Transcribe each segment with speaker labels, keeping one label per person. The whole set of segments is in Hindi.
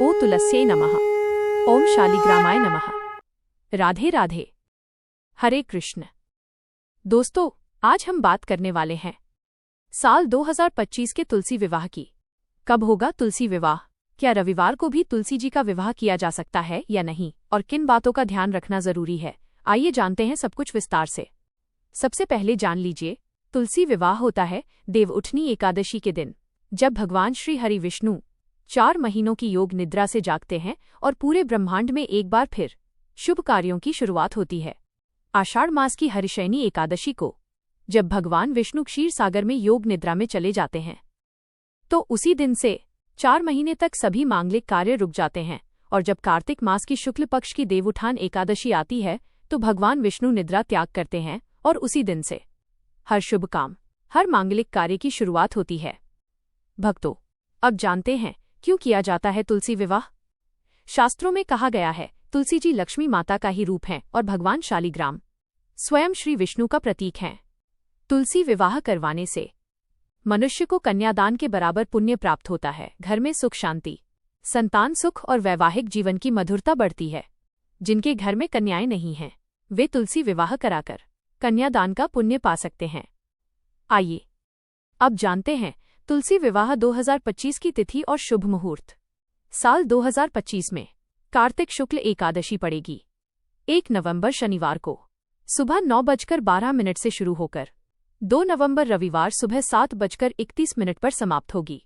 Speaker 1: ओ तुलस्यै नमः। ओम शालिग्रामाय नमः। राधे राधे। हरे कृष्ण। दोस्तों, आज हम बात करने वाले हैं साल 2025 के तुलसी विवाह की। कब होगा तुलसी विवाह? क्या रविवार को भी तुलसी जी का विवाह किया जा सकता है या नहीं, और किन बातों का ध्यान रखना जरूरी है? आइए जानते हैं सब कुछ विस्तार से। सबसे पहले जान लीजिए, तुलसी विवाह होता है देवउठनी एकादशी के दिन, जब भगवान श्री हरि विष्णु 4 महीनों की योग निद्रा से जागते हैं और पूरे ब्रह्मांड में एक बार फिर शुभ कार्यों की शुरुआत होती है। आषाढ़ मास की हरिशयनी एकादशी को जब भगवान विष्णु क्षीर सागर में योग निद्रा में चले जाते हैं, तो उसी दिन से 4 महीने तक सभी मांगलिक कार्य रुक जाते हैं, और जब कार्तिक मास की शुक्ल पक्ष की देवउठान एकादशी आती है तो भगवान विष्णु निद्रा त्याग करते हैं और उसी दिन से हर शुभ काम, हर मांगलिक कार्य की शुरुआत होती है। भक्तों, अब जानते हैं क्यों किया जाता है तुलसी विवाह। शास्त्रों में कहा गया है, तुलसी जी लक्ष्मी माता का ही रूप हैं और भगवान शालिग्राम स्वयं श्री विष्णु का प्रतीक हैं। तुलसी विवाह करवाने से मनुष्य को कन्यादान के बराबर पुण्य प्राप्त होता है। घर में सुख शांति, संतान सुख और वैवाहिक जीवन की मधुरता बढ़ती है। जिनके घर में कन्याएं नहीं हैं, वे तुलसी विवाह कराकर कन्यादान का पुण्य पा सकते हैं। आइए अब जानते हैं तुलसी विवाह 2025 की तिथि और शुभ मुहूर्त। साल 2025 में कार्तिक शुक्ल एकादशी पड़ेगी 1 नवंबर शनिवार को सुबह 9:12 से शुरू होकर 2 नवंबर रविवार सुबह 7:31 पर समाप्त होगी।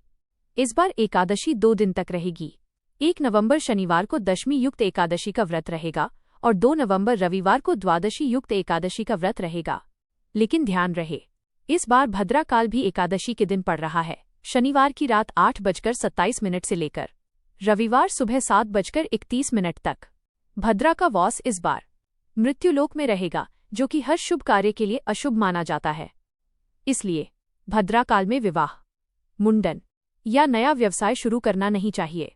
Speaker 1: इस बार एकादशी 2 दिन तक रहेगी। 1 नवंबर शनिवार को दशमी युक्त एकादशी का व्रत रहेगा और 2 नवंबर रविवार को द्वादशी युक्त एकादशी का व्रत रहेगा। लेकिन ध्यान रहे, इस बार भद्रा काल भी एकादशी के दिन पड़ रहा है। शनिवार की रात 8:27 से लेकर रविवार सुबह 7:31 तक भद्रा का वास इस बार मृत्युलोक में रहेगा, जो कि हर शुभ कार्य के लिए अशुभ माना जाता है। इसलिए भद्रा काल में विवाह, मुंडन या नया व्यवसाय शुरू करना नहीं चाहिए।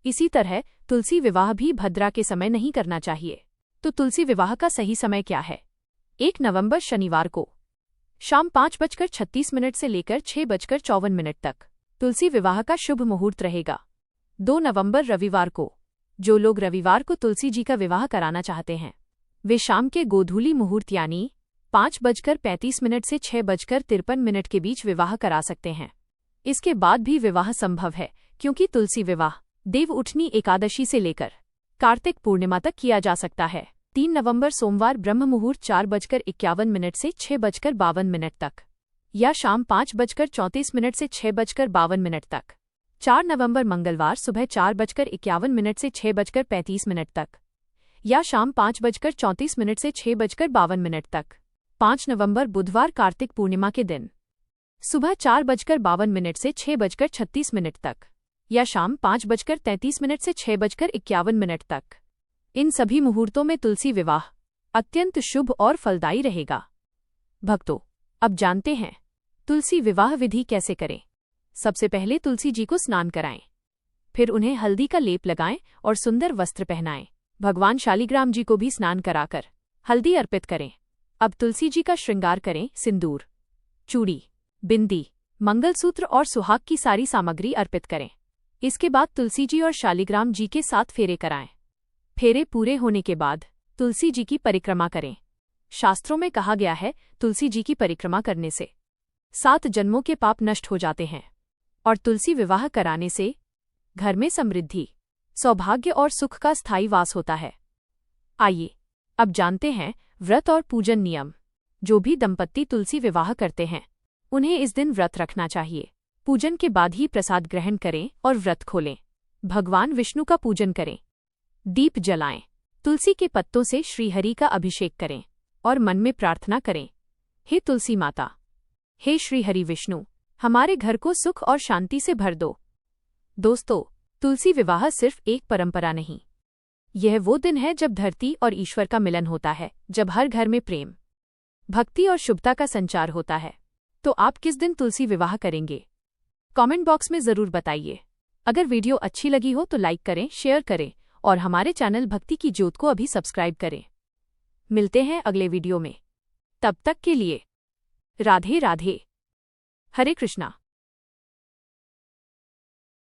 Speaker 1: इसी तरह तुलसी विवाह भी भद्रा के समय नहीं करना चाहिए। तो तुलसी विवाह का सही समय क्या है? 1 नवंबर शनिवार को शाम 5:36 से लेकर 6:54 तक तुलसी विवाह का शुभ मुहूर्त रहेगा। 2 नवंबर रविवार को जो लोग रविवार को तुलसी जी का विवाह कराना चाहते हैं, वे शाम के गोधूली मुहूर्त यानी 5:35 से 6:53 के बीच विवाह करा सकते हैं। इसके बाद भी विवाह संभव है, क्योंकि तुलसी विवाह देवउठनी एकादशी से लेकर कार्तिक पूर्णिमा तक किया जा सकता है। 3 नवंबर सोमवार ब्रह्म मुहूर्त 4:51 से 6:52 तक या शाम 5:34 से 6:52 तक। 4 नवंबर मंगलवार सुबह 4:51 से 6:35 तक या शाम 5:34 से 6:52 तक। 5 नवंबर बुधवार कार्तिक पूर्णिमा के दिन सुबह 4:52 से 6:36 तक या शाम 5:33 से 6:51 तक। इन सभी मुहूर्तों में तुलसी विवाह अत्यंत शुभ और फलदायी रहेगा। भक्तों, अब जानते हैं तुलसी विवाह विधि कैसे करें। सबसे पहले तुलसी जी को स्नान कराएं, फिर उन्हें हल्दी का लेप लगाएं और सुंदर वस्त्र पहनाएं। भगवान शालिग्राम जी को भी स्नान कराकर हल्दी अर्पित करें। अब तुलसी जी का श्रृंगार करें। सिंदूर, चूड़ी, बिंदी, मंगलसूत्र और सुहाग की सारी सामग्री अर्पित करें। इसके बाद तुलसी जी और शालिग्राम जी के साथ फेरे कराएं। फेरे पूरे होने के बाद तुलसी जी की परिक्रमा करें। शास्त्रों में कहा गया है, तुलसी जी की परिक्रमा करने से 7 जन्मों के पाप नष्ट हो जाते हैं और तुलसी विवाह कराने से घर में समृद्धि, सौभाग्य और सुख का स्थायी वास होता है। आइए अब जानते हैं व्रत और पूजन नियम। जो भी दंपत्ति तुलसी विवाह करते हैं, उन्हें इस दिन व्रत रखना चाहिए। पूजन के बाद ही प्रसाद ग्रहण करें और व्रत खोलें। भगवान विष्णु का पूजन करें, दीप जलाएं, तुलसी के पत्तों से श्रीहरि का अभिषेक करें और मन में प्रार्थना करें, हे तुलसी माता, हे श्रीहरि विष्णु, हमारे घर को सुख और शांति से भर दो। दोस्तों, तुलसी विवाह सिर्फ एक परंपरा नहीं, यह वो दिन है जब धरती और ईश्वर का मिलन होता है, जब हर घर में प्रेम, भक्ति और शुभता का संचार होता है। तो आप किस दिन तुलसी विवाह करेंगे? कमेंट बॉक्स में जरूर बताइए। अगर वीडियो अच्छी लगी हो तो लाइक करें, शेयर करें और हमारे चैनल भक्ति की ज्योत को अभी सब्सक्राइब करें। मिलते हैं अगले वीडियो में। तब तक के लिए राधे राधे। हरे कृष्णा।